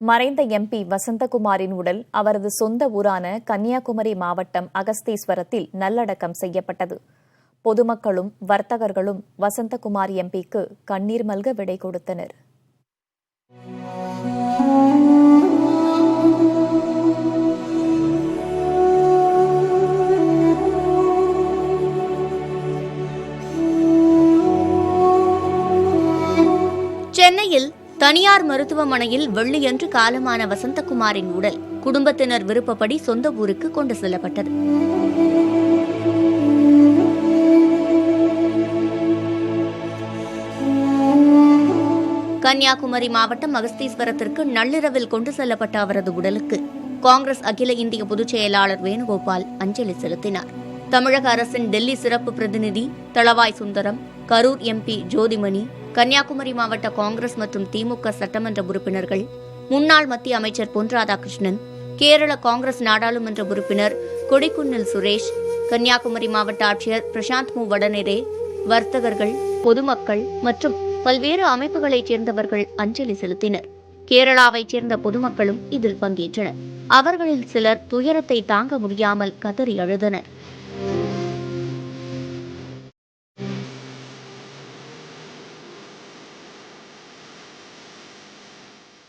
மறைந்த எம்பி வசந்தகுமாரின் உடல் அவரது சொந்த ஊரான கன்னியாகுமரி மாவட்டம் அகஸ்தீஸ்வரத்தில் நல்லடக்கம் செய்யப்பட்டது. பொதுமக்களும் வர்த்தகர்களும் வசந்தகுமார் எம்பிக்கு கண்ணீர் மல்க விடை கொடுத்தனர். சென்னையில் தனியார் மருத்துவமனையில் வெள்ளியன்று காலமான வசந்தகுமாரின் உடல் குடும்பத்தினர் விருப்பப்படி சொந்த ஊருக்கு கொண்டு செல்லப்பட்டது. கன்னியாகுமரி மாவட்டம் அகஸ்தீஸ்வரத்திற்கு நள்ளிரவில் கொண்டு செல்லப்பட்ட அவரது உடலுக்கு காங்கிரஸ் அகில இந்திய பொதுச் செயலாளர் வேணுகோபால் அஞ்சலி செலுத்தினார். தமிழக அரசின் டெல்லி சிறப்பு பிரதிநிதி தளவாய் சுந்தரம், கரூர் எம்பி ஜோதிமணி, கன்னியாகுமரி மாவட்ட காங்கிரஸ் மற்றும் திமுக சட்டமன்ற உறுப்பினர்கள், முன்னாள் மத்திய அமைச்சர் பொன் ராதாகிருஷ்ணன், கேரள காங்கிரஸ் நாடாளுமன்ற உறுப்பினர் கொடிக்குன்னில் சுரேஷ், கன்னியாகுமரி மாவட்ட ஆட்சியர் பிரசாந்த் மு வடநேரே, வர்த்தகர்கள், பொதுமக்கள் மற்றும் பல்வேறு அமைப்புகளைச் சேர்ந்தவர்கள் அஞ்சலி செலுத்தினர். கேரளாவைச் சேர்ந்த பொதுமக்களும் இதில் பங்கேற்றனர். அவர்களில் சிலர் துயரத்தை தாங்க முடியாமல் கதறி அழுதனர்.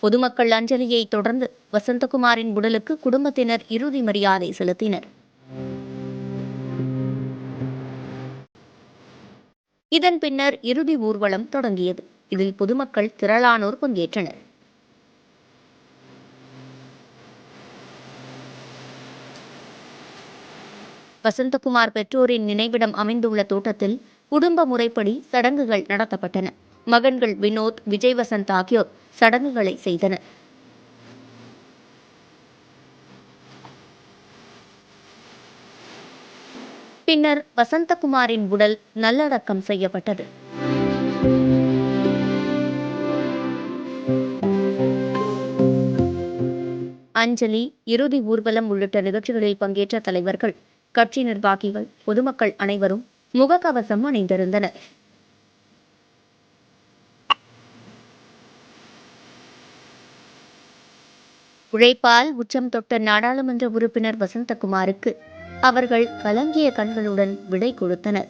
பொதுமக்கள் அஞ்சலியை தொடர்ந்து வசந்தகுமாரின் உடலுக்கு குடும்பத்தினர் இறுதி மரியாதை செலுத்தினர். இதன் பின்னர் இறுதி ஊர்வலம் தொடங்கியது. இதில் பொதுமக்கள் திரளானோர் பங்கேற்றனர். வசந்தகுமார் பெற்றோரின் நினைவிடம் அமைந்துள்ள தோட்டத்தில் குடும்ப முறைப்படி சடங்குகள் நடத்தப்பட்டன. மகன்கள் வினோத், விஜய் வசந்த் ஆகியோர் சடங்குகளை செய்தனர். பின்னர் வசந்தகுமாரின் உடல் நல்லடக்கம் செய்யப்பட்டது. அஞ்சலி, இறுதி ஊர்வலம் உள்ளிட்ட நிகழ்ச்சிகளில் பங்கேற்ற தலைவர்கள், கட்சி நிர்வாகிகள், பொதுமக்கள் அனைவரும் முகக்கவசம் அணிந்திருந்தனர். உழைப்பால் உச்சம் தொட்ட நாடாளுமன்ற உறுப்பினர் வசந்தகுமாருக்கு அவர்கள் கலங்கிய கண்களுடன் விடை கொடுத்தனர்.